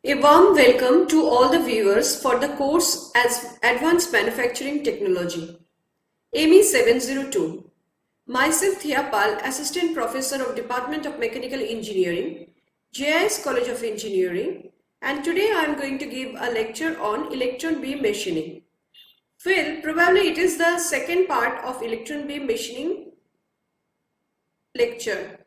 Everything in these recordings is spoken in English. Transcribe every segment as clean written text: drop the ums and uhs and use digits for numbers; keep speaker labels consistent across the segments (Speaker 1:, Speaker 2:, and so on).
Speaker 1: A warm welcome to all the viewers for the course as Advanced Manufacturing Technology, AME 702. Myself Thia Pal, Assistant Professor of Department of Mechanical Engineering, JIS College of Engineering, and today I am going to give a lecture on electron beam machining. Well, probably it is the second part of electron beam machining lecture.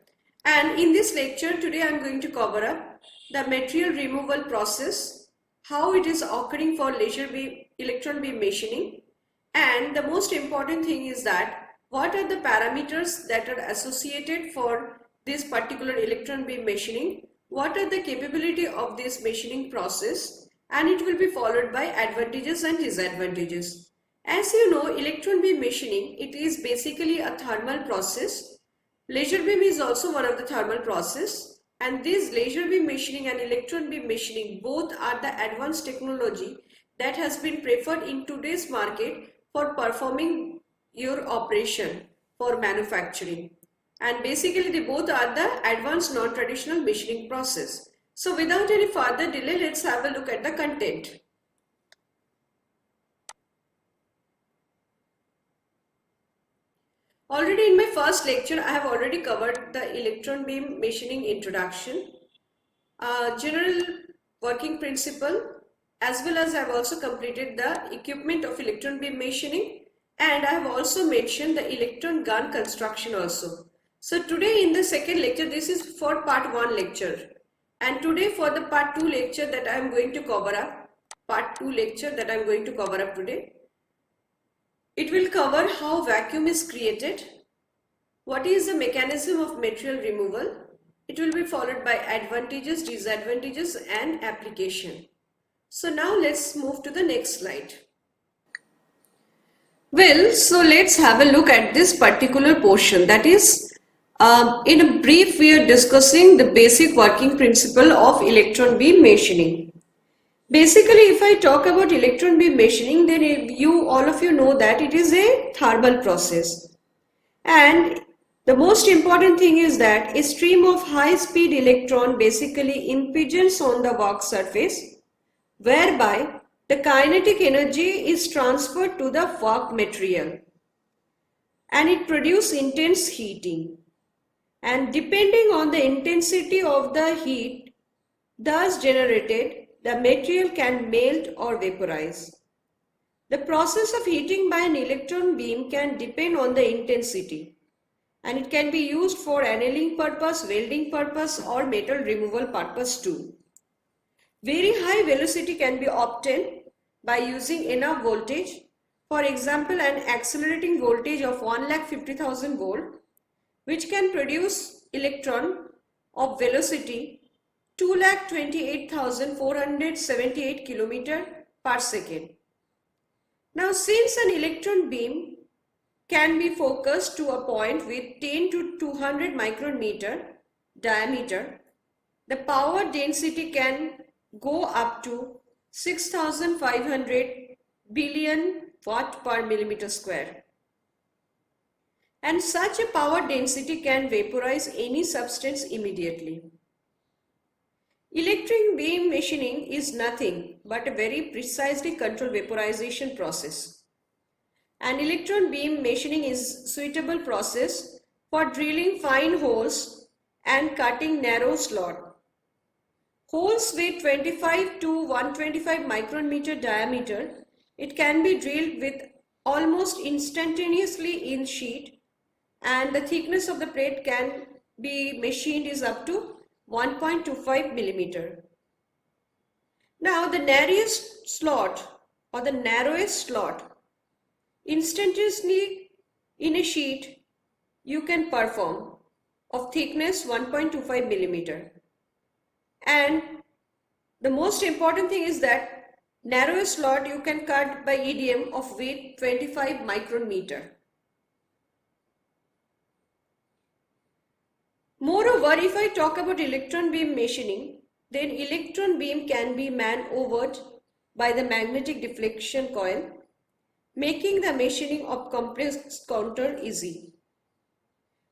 Speaker 1: And in this lecture today I am going to cover up the material removal process, how it is occurring for electron beam machining, and the most important thing is that what are the parameters that are associated for this particular electron beam machining, what are the capability of this machining process, and it will be followed by advantages and disadvantages. As you know, electron beam machining, it is basically a thermal process. Laser beam is also one of the thermal process, and this laser beam machining and electron beam machining both are the advanced technology that has been preferred in today's market for performing your operation for manufacturing. And basically they both are the advanced non-traditional machining process. So without any further delay, let's have a look at the content. Already in my first lecture, I have already covered the electron beam machining introduction, general working principle, as well as I have also completed the equipment of electron beam machining, and I have also mentioned the electron gun construction also. So today in the second lecture, this is for part 1 lecture, and today for the part 2 lecture that I am going to cover up, today. It will cover how vacuum is created, what is the mechanism of material removal. It will be followed by advantages, disadvantages, and application. So now let's move to the next slide. Well, so let's have a look at this particular portion. That is, in a brief, we are discussing the basic working principle of electron beam machining. Basically, if I talk about electron beam machining, then all of you know that it is a thermal process. And the most important thing is that a stream of high-speed electron basically impinges on the work surface, whereby the kinetic energy is transferred to the work material, and it produces intense heating. And depending on the intensity of the heat thus generated, the material can melt or vaporize. The process of heating by an electron beam can depend on the intensity, and it can be used for annealing purpose, welding purpose, or metal removal purpose too. Very high velocity can be obtained by using enough voltage. For example, an accelerating voltage of 1,50,000 volt, which can produce electron of velocity 2,28,478 km per second. Now, since an electron beam can be focused to a point with 10 to 200 micrometer diameter, the power density can go up to 6,500 billion watt per millimeter square. And such a power density can vaporize any substance immediately. Electron beam machining is nothing but a very precisely controlled vaporization process. An electron beam machining is suitable process for drilling fine holes and cutting narrow slot. Holes with 25 to 125 micrometer diameter, it can be drilled with almost instantaneously in sheet, and the thickness of the plate can be machined is up to 1.25 millimeter. Now the narrowest slot instantaneously in a sheet you can perform of thickness 1.25 millimeter. And the most important thing is that narrowest slot you can cut by EDM of width 25 micrometer. Moreover, if I talk about electron beam machining, then electron beam can be maneuvered by the magnetic deflection coil, making the machining of complex contour easy.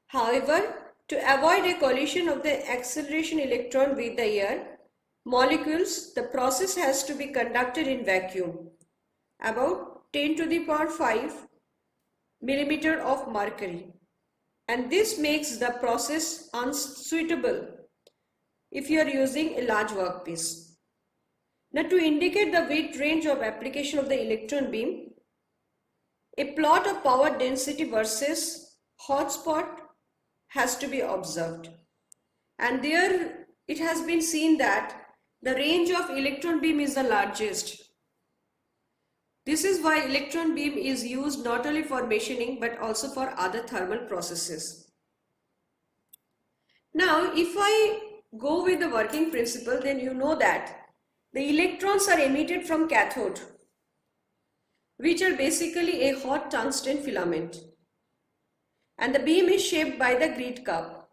Speaker 1: However, to avoid a collision of the acceleration electron with the air, molecules, the process has to be conducted in vacuum, about 10 to the power 5 millimeter of mercury, and this makes the process unsuitable if you are using a large workpiece. Now, to indicate the width range of application of the electron beam, a plot of power density versus hotspot has to be observed, and there it has been seen that the range of electron beam is the largest. This is why electron beam is used not only for machining but also for other thermal processes. Now, if I go with the working principle, then you know that the electrons are emitted from cathode, which are basically a hot tungsten filament, and the beam is shaped by the grid cup,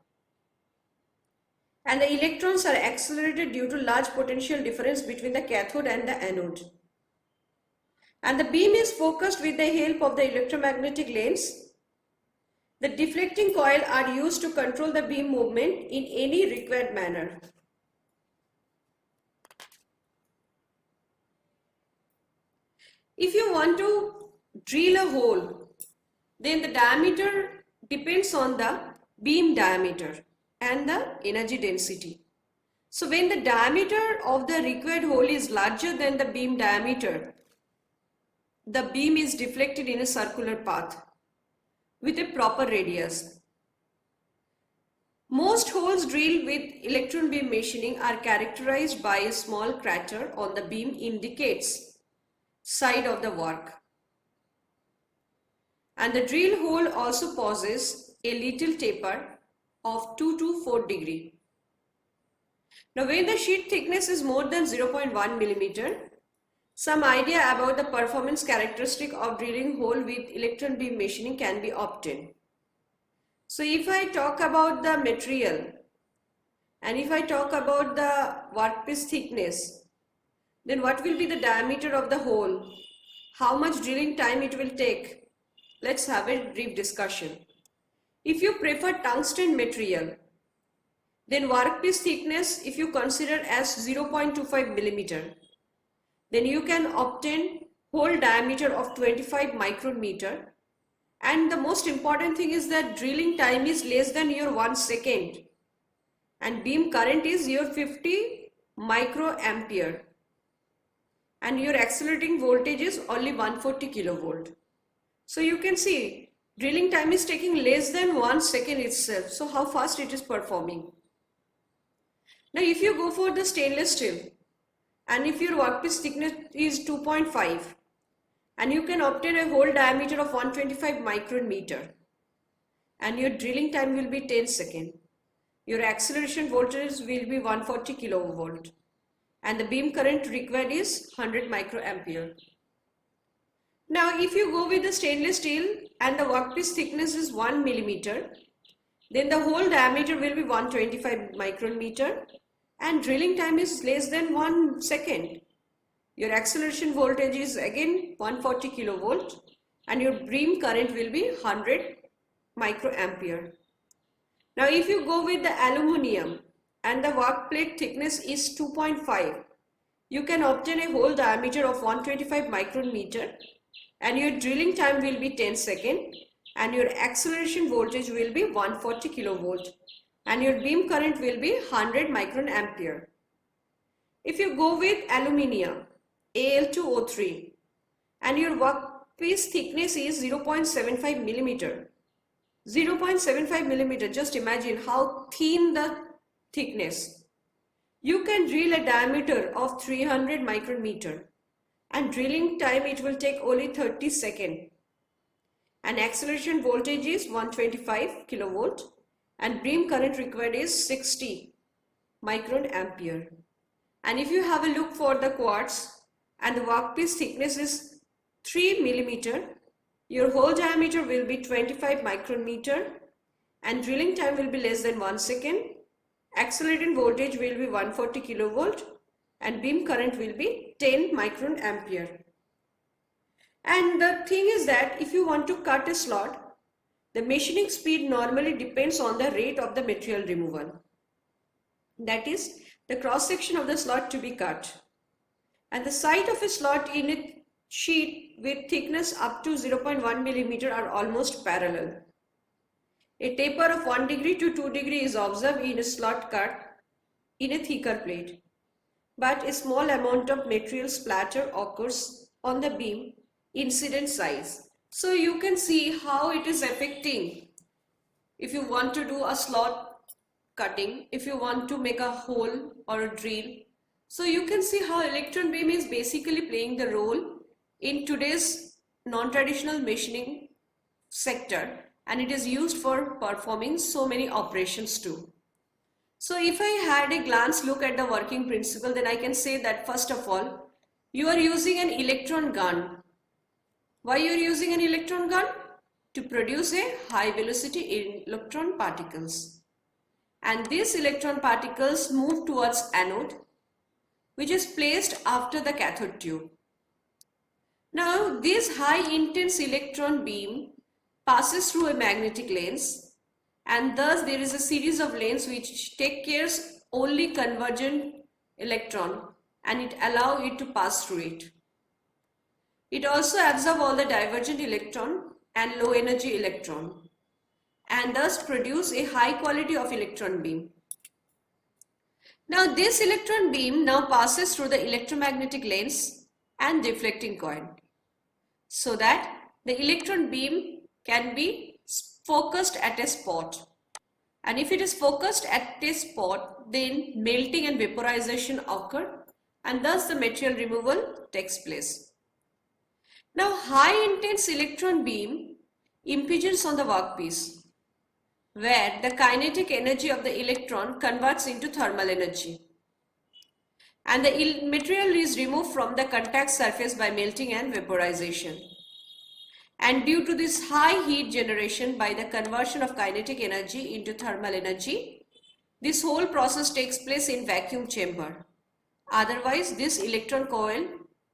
Speaker 1: and the electrons are accelerated due to large potential difference between the cathode and the anode, and the beam is focused with the help of the electromagnetic lens. The deflecting coil are used to control the beam movement in any required manner. If you want to drill a hole, then the diameter depends on the beam diameter and the energy density. So when the diameter of the required hole is larger than the beam diameter, the beam is deflected in a circular path with a proper radius. Most holes drilled with electron beam machining are characterized by a small crater on the beam indicates side of the work. And the drill hole also possesses a little taper of 2 to 4 degree. Now when the sheet thickness is more than 0.1 millimeter, some idea about the performance characteristic of drilling hole with electron beam machining can be obtained. So if I talk about the material and if I talk about the workpiece thickness, then what will be the diameter of the hole? How much drilling time it will take? Let's have a brief discussion. If you prefer tungsten material, then workpiece thickness if you consider as 0.25 millimeter, then you can obtain hole diameter of 25 micron meter, and the most important thing is that drilling time is less than your 1 second and beam current is your 50 microampere and your accelerating voltage is only 140 kilovolt. So you can see drilling time is taking less than 1 second itself. So how fast it is performing. Now if you go for the stainless steel, and if your workpiece thickness is 2.5 and you can obtain a hole diameter of 125 micron meter and your drilling time will be 10 seconds, your acceleration voltage will be 140 kilovolt and the beam current required is 100 microampere. Now if you go with the stainless steel and the workpiece thickness is 1 millimeter, then the hole diameter will be 125 micron meter and drilling time is less than 1 second. Your acceleration voltage is again 140 kilovolt and your beam current will be 100 microampere. Now if you go with the aluminium and the work plate thickness is 2.5, you can obtain a hole diameter of 125 micron meter and your drilling time will be 10 seconds and your acceleration voltage will be 140 kilovolt and your beam current will be 100 micron ampere. If you go with aluminium Al2O3 and your workpiece thickness is 0.75 millimeter, 0.75 millimeter, just imagine how thin the thickness. You can drill a diameter of 300 micron meter and drilling time it will take only 30 seconds and acceleration voltage is 125 kilovolt and beam current required is 60 micron ampere. And if you have a look for the quartz and the workpiece thickness is 3 millimeter, your hole diameter will be 25 micron meter and drilling time will be less than 1 second, accelerating voltage will be 140 kilovolt and beam current will be 10 micron ampere. And the thing is that if you want to cut a slot, the machining speed normally depends on the rate of the material removal. That is, the cross section of the slot to be cut, and the side of a slot in a sheet with thickness up to 0.1 millimeter are almost parallel. A taper of 1 degree to 2 degree is observed in a slot cut in a thicker plate, but a small amount of material splatter occurs on the beam incident size. So you can see how it is affecting if you want to do a slot cutting, if you want to make a hole or a drill. So you can see how electron beam is basically playing the role in today's non-traditional machining sector, and it is used for performing so many operations too. So if I had a glance look at the working principle, then I can say that first of all, you are using an electron gun. Why you are using an electron gun? To produce a high velocity electron particles. And these electron particles move towards anode, which is placed after the cathode tube. Now this high intense electron beam passes through a magnetic lens, and thus there is a series of lanes which take care only convergent electron, and it allows it to pass through it. It also absorbs all the divergent electron and low energy electron, and thus produce a high quality of electron beam. Now this electron beam now passes through the electromagnetic lens and deflecting coil, so that the electron beam can be focused at a spot, and if it is focused at a spot, then melting and vaporization occur, and thus the material removal takes place. Now high intense electron beam impinges on the workpiece, where the kinetic energy of the electron converts into thermal energy, and the material is removed from the contact surface by melting and vaporization. And due to this high heat generation by the conversion of kinetic energy into thermal energy, this whole process takes place in vacuum chamber. Otherwise, this electron coil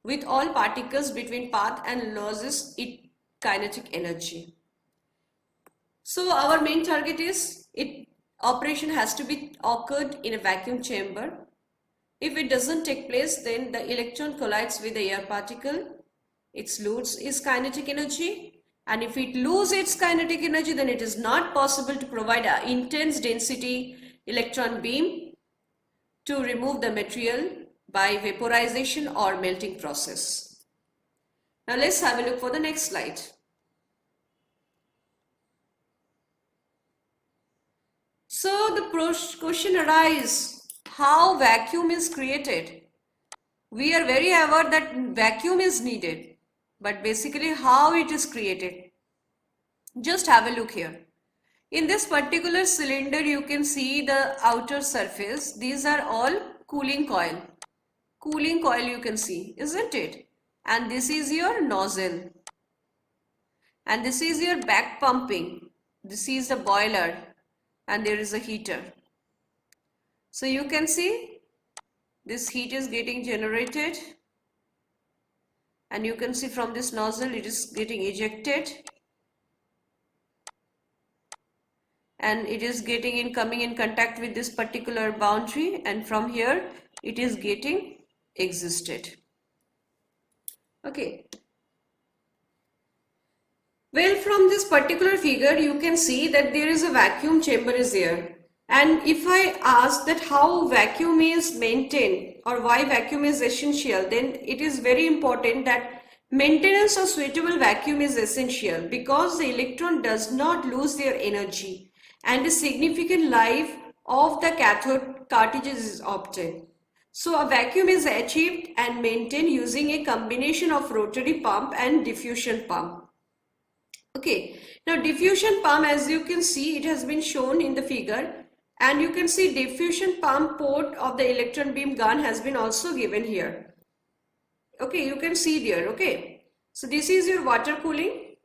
Speaker 1: with all particles between path and loses its kinetic energy. So our main target is operation has to be occurred in a vacuum chamber. If it doesn't take place, then the electron collides with the air particle. It loses its kinetic energy, and if it loses its kinetic energy, then it is not possible to provide an intense density electron beam to remove the material by vaporization or melting process. Now let's have a look for the next slide. So the question arises, how vacuum is created? We are very aware that vacuum is needed, but basically how it is created. Just have a look here. In this particular cylinder, you can see the outer surface. These are all cooling coil. Cooling coil you can see, isn't it? And this is your nozzle. And this is your back pumping. This is the boiler, and there is a heater. So you can see this heat is getting generated, and you can see from this nozzle it is getting ejected, and it is coming in contact with this particular boundary, and from here it is getting exhausted. Okay. Well, from this particular figure you can see that there is a vacuum chamber is there. And if I ask that how vacuum is maintained or why vacuum is essential, then it is very important that maintenance of suitable vacuum is essential, because the electron does not lose their energy and a significant life of the cathode cartridges is obtained. So a vacuum is achieved and maintained using a combination of rotary pump and diffusion pump. Okay, now diffusion pump, as you can see, it has been shown in the figure, and you can see diffusion pump port of the electron beam gun has been also given here. Okay, you can see there. Okay, so this is your water cooling.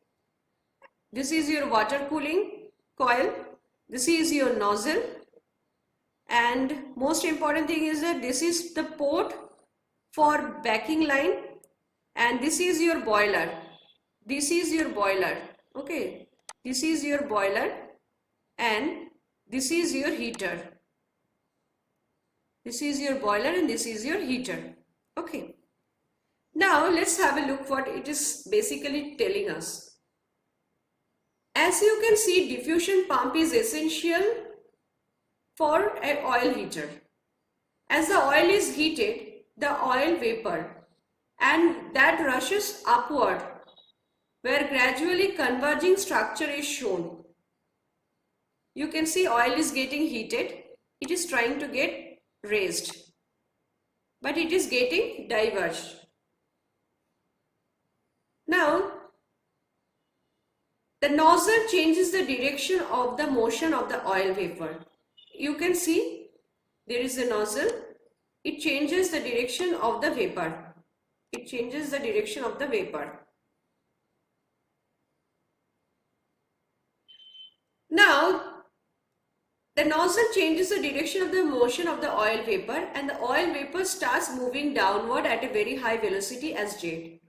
Speaker 1: This is your water cooling coil. This is your nozzle, and most important thing is that this is the port for backing line, and this is your boiler. This is your boiler. Okay, this is your boiler, and this is your heater. This is your boiler and this is your heater. Okay. Now let's have a look what it is basically telling us. As you can see, diffusion pump is essential for an oil heater. As the oil is heated, the oil vapor and that rushes upward where gradually converging structure is shown. You can see oil is getting heated. It is trying to get raised, but it is getting diverged. Now, the nozzle changes the direction of the motion of the oil vapor. You can see there is a nozzle. It changes the direction of the vapor. It changes the direction of the vapor. Now, the nozzle changes the direction of the motion of the oil vapor and the oil vapor starts moving downward at a very high velocity as jet.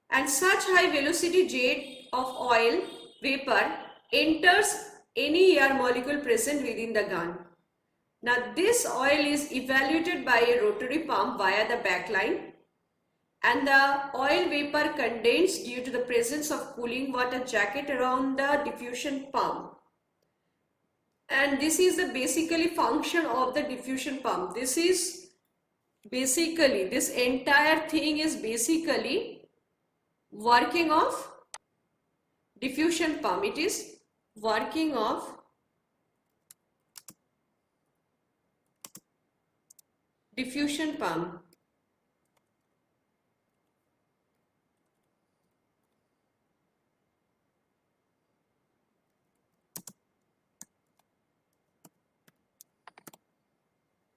Speaker 1: And such high velocity jet of oil vapor enters any air molecule present within the gun. Now this oil is evaluated by a rotary pump via the backline and the oil vapor condensed due to the presence of cooling water jacket around the diffusion pump. And this is the basically function of the diffusion pump. This entire thing is basically working of diffusion pump. It is working of diffusion pump.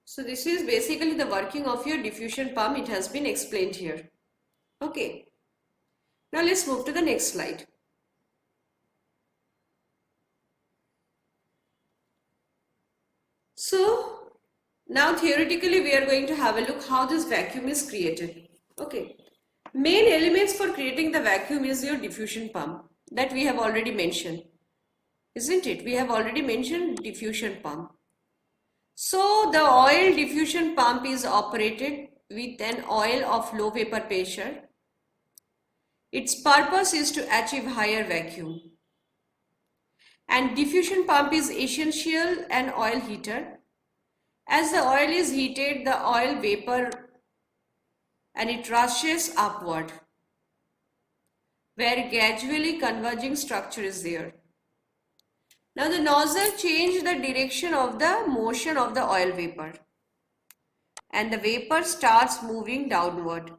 Speaker 1: So this is basically the working of your diffusion pump. It has been explained here. Okay. Now let's move to the next slide. So now theoretically we are going to have a look how this vacuum is created. Okay. Main elements for creating the vacuum is your diffusion pump that we have already mentioned. Isn't it? We have already mentioned diffusion pump. So the oil diffusion pump is operated with an oil of low vapor pressure. Its purpose is to achieve higher vacuum. And diffusion pump is essential an oil heater. As the oil is heated, the oil vapor and it rushes upward where gradually converging structure is there. Now the nozzle changes the direction of the motion of the oil vapor and the vapor starts moving downward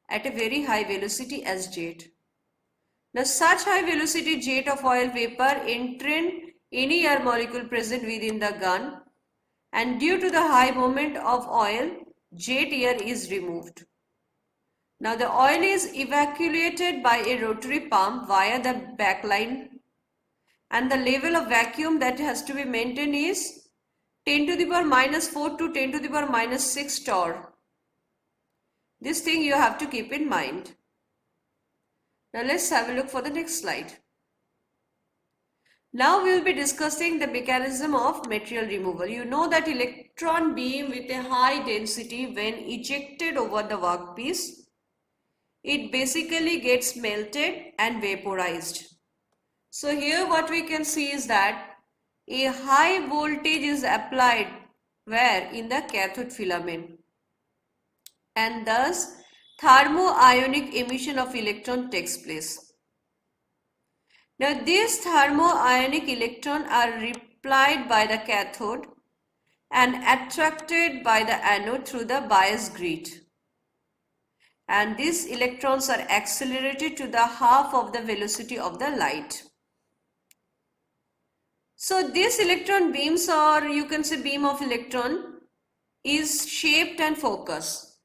Speaker 1: at a very high velocity as jet. Now such high velocity jet of oil vapor entering any air molecule present within the gun and due to the high movement of oil, jet air is removed. Now the oil is evacuated by a rotary pump via the backline and the level of vacuum that has to be maintained is 10 to the power minus 4 to 10 to the power minus 6 torr. This thing you have to keep in mind. Now let's have a look for the next slide. Now we will be discussing the mechanism of material removal. You know that electron beam with a high density when ejected over the workpiece, it basically gets melted and vaporized. So here what we can see is that a high voltage is applied where in the cathode filament and thus thermo-ionic emission of electron takes place. Now these thermo-ionic electrons are repelled by the cathode and attracted by the anode through the bias grid. And these electrons are accelerated to the half of the velocity of the light. So this electron beams, or you can say beam of electron, is shaped and focused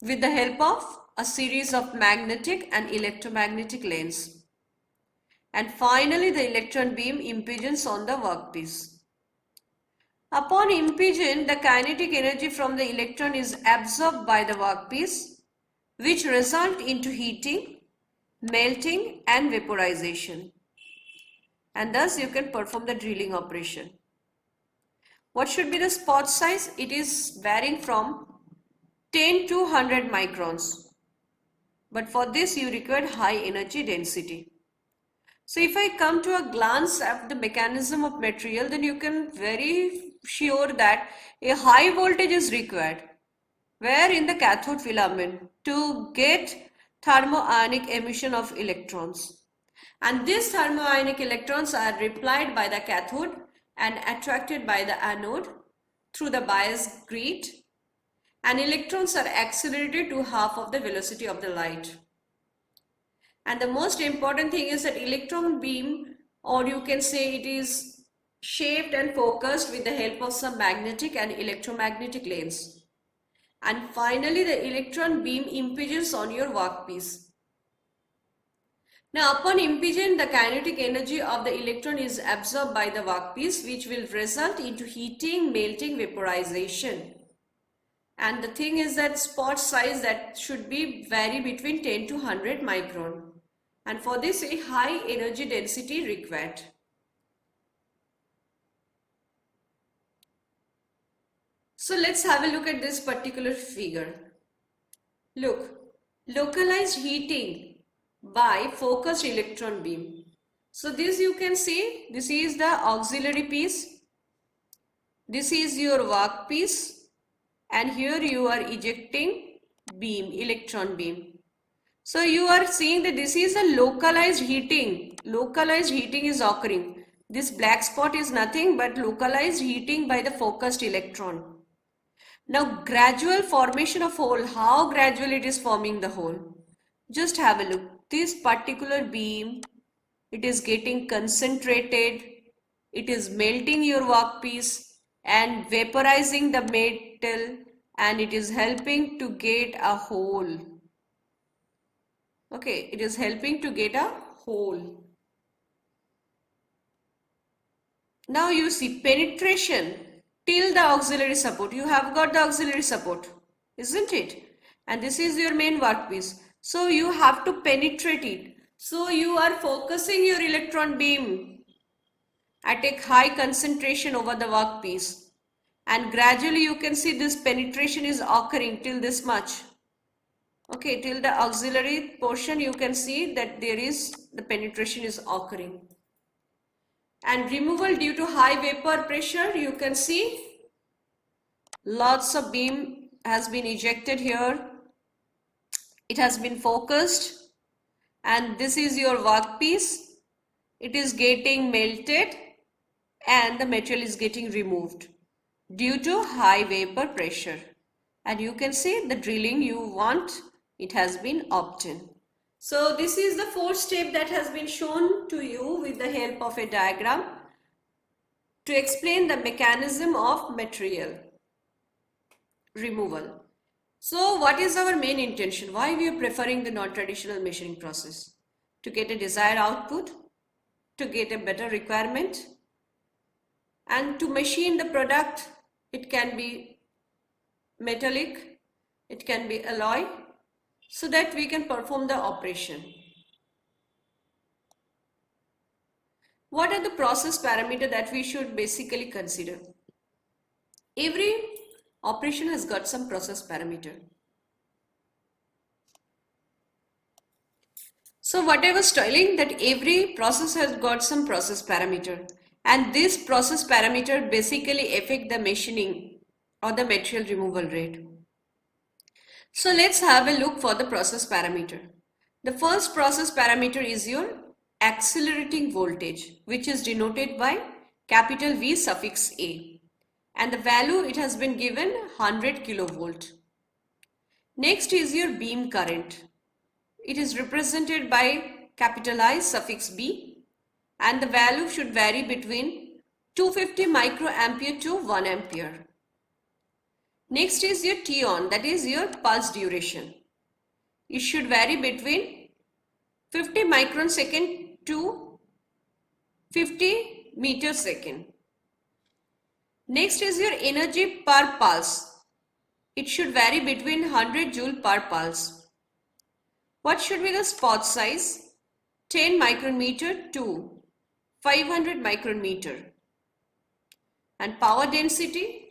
Speaker 1: with the help of a series of magnetic and electromagnetic lens. And finally the electron beam impinges on the workpiece. Upon impingement, the kinetic energy from the electron is absorbed by the workpiece, which result into heating, melting and vaporization. And thus you can perform the drilling operation. What should be the spot size? It is varying from 10 to 100 microns. But for this you require high energy density. So if I come to a glance at the mechanism of material, then you can very sure that a high voltage is required where in the cathode filament to get thermoionic emission of electrons. And these thermoionic electrons are repelled by the cathode and attracted by the anode through the bias grid, and electrons are accelerated to half of the velocity of the light. And the most important thing is that electron beam, or you can say it is shaped and focused with the help of some magnetic and electromagnetic lens. And finally, the electron beam impinges on your workpiece. Now, upon impingement, the kinetic energy of the electron is absorbed by the workpiece, which will result into heating, melting, vaporization. And the thing is that spot size that should be vary between 10 to 100 micron. And for this, a high energy density required. So let's have a look at this particular figure. Look, localized heating by focused electron beam. So this you can see, this is the auxiliary piece. This is your workpiece, and here you are ejecting beam, electron beam. So you are seeing that this is a localized heating. Localized heating is occurring. This black spot is nothing but localized heating by the focused electron. Now gradual formation of hole, how gradual it is forming the hole. Just have a look. This particular beam, it is getting concentrated. It is melting your workpiece and vaporizing the metal, and it is helping to get a hole. Okay, it is helping to get a hole. Now you see penetration till the auxiliary support. You have got the auxiliary support, isn't it? And this is your main workpiece. So you have to penetrate it. So you are focusing your electron beam at a high concentration over the workpiece. And gradually you can see this penetration is occurring till this much. Okay, till the auxiliary portion you can see that there is the penetration is occurring. And removal due to high vapor pressure, you can see lots of beam has been ejected here. It has been focused, and this is your workpiece. It is getting melted and the material is getting removed due to high vapor pressure. And you can see the drilling you want, it has been obtained. So this is the fourth step that has been shown to you with the help of a diagram to explain the mechanism of material removal. So what is our main intention? Why we are preferring the non-traditional machining process? To get a desired output, to get a better requirement, and to machine the product. It can be metallic, it can be alloy, so that we can perform the operation. What are the process parameters that we should basically consider? Every operation has got some process parameter. So what I was telling, that every process has got some process parameter, and this process parameter basically affect the machining or the material removal rate. So let's have a look for the process parameter. The first process parameter is your accelerating voltage, which is denoted by capital V suffix A, and the value it has been given 100 kilovolt. Next is your beam current. It is represented by capital I suffix B, and the value should vary between 250 microampere to 1 ampere. Next is your T on, that is your pulse duration. It should vary between 50 micron second to 50 meter second. Next is your energy per pulse. It should vary between 100 joule per pulse. What should be the spot size? 10 micrometer to 500 micrometer. and power density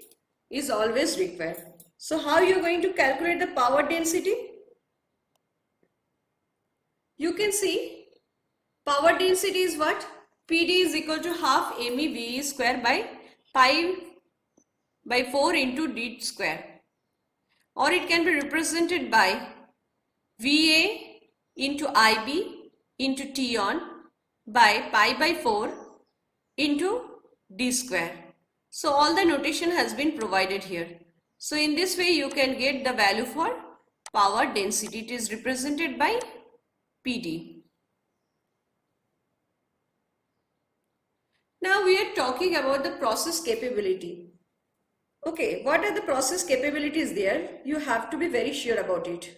Speaker 1: is always required. So how you are going to calculate the power density? You can see power density is what? PD is equal to half MeV square by pi by 4 into D square, or it can be represented by VA into IB into T on by pi by 4 into D square. So all the notation has been provided here. So in this way you can get the value for power density. It is represented by PD. Now we are talking about the process capability. Okay, what are the process capabilities there? You have to be very sure about it.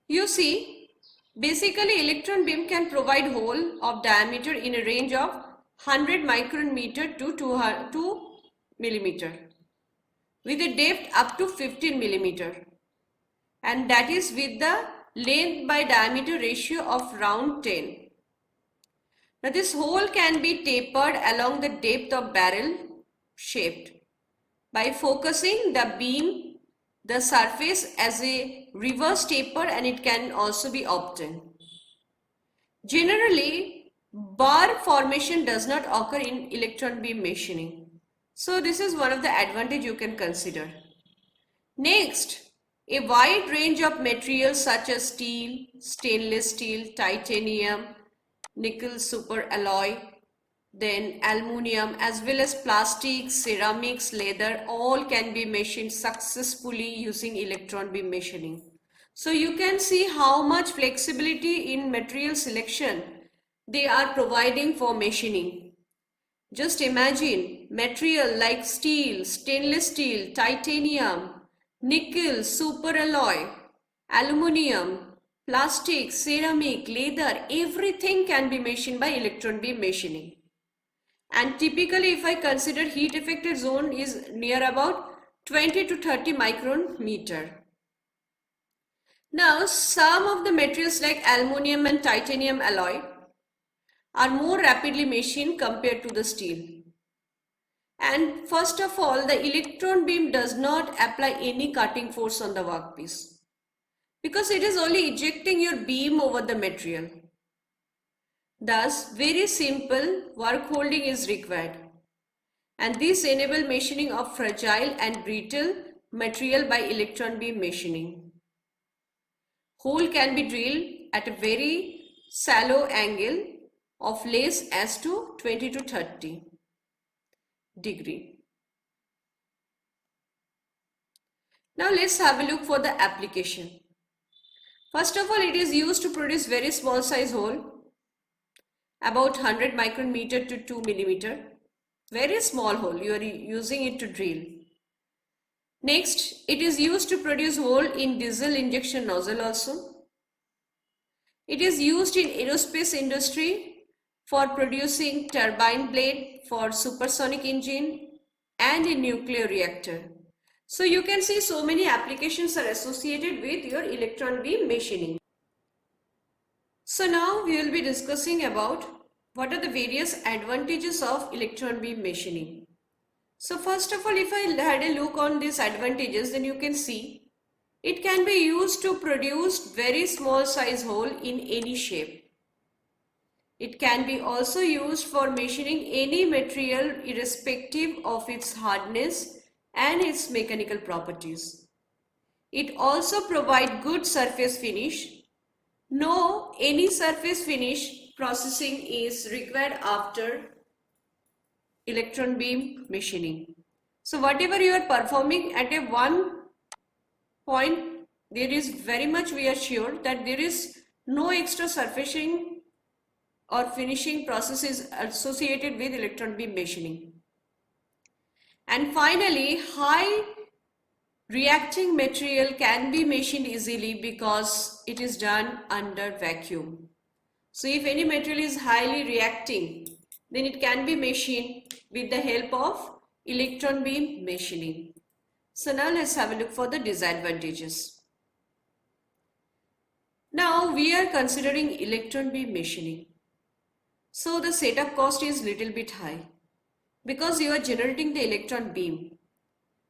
Speaker 1: You see, basically electron beam can provide hole of diameter in a range of 100 micrometer to 2 millimeter with a depth up to 15 millimeter, and that is with the length by diameter ratio of round 10. Now this hole can be tapered along the depth of barrel shaped by focusing the beam the surface as a reverse taper, and it can also be obtained. Generally, bar formation does not occur in electron beam machining. So this is one of the advantage you can consider. Next, a wide range of materials such as steel, stainless steel, titanium, nickel super alloy, then aluminium, as well as plastics, ceramics, leather, all can be machined successfully using electron beam machining. So you can see how much flexibility in material selection they are providing for machining. Just imagine material like steel, stainless steel, titanium, nickel, super alloy, aluminium, plastic, ceramic, leather, everything can be machined by electron beam machining. And typically if I consider heat affected zone is near about 20 to 30 micrometer. Now some of the materials like aluminium and titanium alloy are more rapidly machined compared to the steel. And first of all, the electron beam does not apply any cutting force on the workpiece because it is only ejecting your beam over the material. Thus, very simple work holding is required, and this enables machining of fragile and brittle material by electron beam machining. Hole can be drilled at a very shallow angle of less as to 20 to 30 degree. Now let's have a look for the application. First of all, it is used to produce very small size hole, about 100 micrometer to 2 millimeter. Very small hole, you are using it to drill. Next, it is used to produce hole in diesel injection nozzle also. It is used in aerospace industry for producing turbine blade for supersonic engine and in nuclear reactor. So you can see so many applications are associated with your electron beam machining. So now we will be discussing about what are the various advantages of electron beam machining. So first of all, if I had a look on these advantages, then you can see it can be used to produce very small size hole in any shape. It can be also used for machining any material irrespective of its hardness and its mechanical properties. It also provides good surface finish. No, any surface finish processing is required after electron beam machining. So whatever you are performing at a one point, there is very much we are sure that there is no extra surfacing or finishing processes associated with electron beam machining. And finally, high reacting material can be machined easily because it is done under vacuum. So if any material is highly reacting, then it can be machined with the help of electron beam machining. So now let's have a look for the disadvantages. Now we are considering electron beam machining. So the setup cost is little bit high because you are generating the electron beam.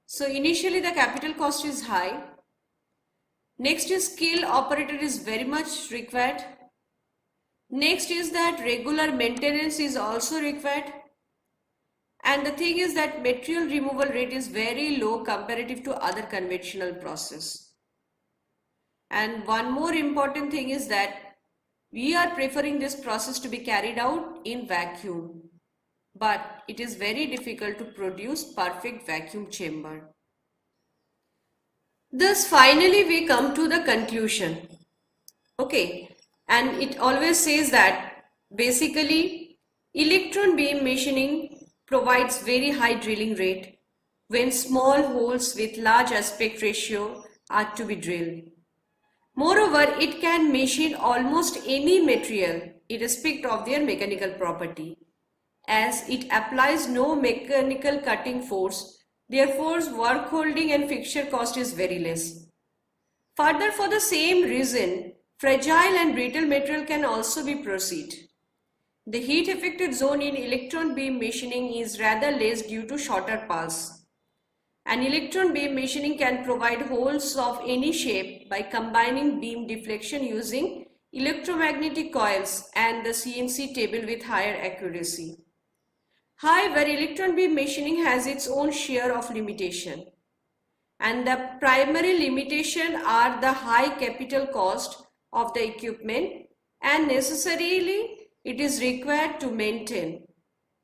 Speaker 1: So initially the capital cost is high. Next is skill operator is very much required. Next is that regular maintenance is also required. And the thing is that material removal rate is very low comparative to other conventional process. And one more important thing is that we are preferring this process to be carried out in vacuum. But it is very difficult to produce perfect vacuum chamber. Thus finally we come to the conclusion. Okay, and it always says that basically electron beam machining provides very high drilling rate when small holes with large aspect ratio are to be drilled. Moreover, it can machine almost any material irrespective of their mechanical property, as it applies no mechanical cutting force, therefore work holding and fixture cost is very less. Further, for the same reason, fragile and brittle material can also be processed. The heat affected zone in electron beam machining is rather less due to shorter pulse. An electron beam machining can provide holes of any shape by combining beam deflection using electromagnetic coils and the CNC table with higher accuracy. However, electron beam machining has its own share of limitation. And the primary limitation are the high capital cost of the equipment and necessarily it is required to maintain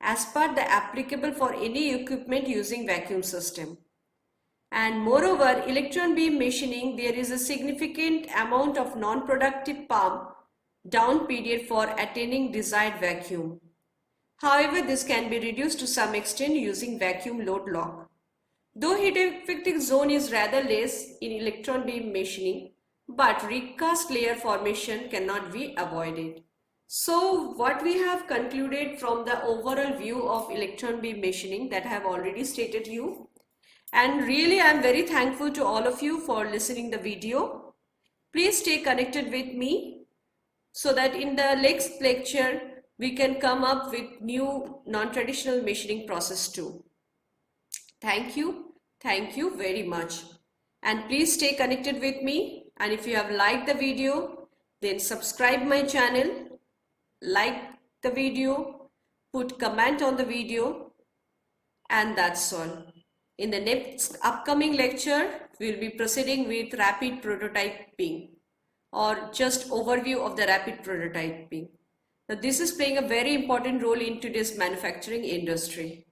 Speaker 1: as per the applicable for any equipment using vacuum system. And moreover, electron beam machining, there is a significant amount of non-productive pump down period for attaining desired vacuum. However, this can be reduced to some extent using vacuum load lock. Though heat effective zone is rather less in electron beam machining, but recast layer formation cannot be avoided. So what we have concluded from the overall view of electron beam machining that I have already stated you. And really I am very thankful to all of you for listening the video. Please stay connected with me so that in the next lecture we can come up with new non-traditional machining process too. Thank you very much. And please stay connected with me. And if you have liked the video, then subscribe my channel, like the video, put comment on the video, and that's all. In the next upcoming lecture, we will be proceeding with rapid prototyping or just overview of the rapid prototyping. Now, this is playing a very important role in today's manufacturing industry.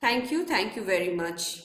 Speaker 1: Thank you very much.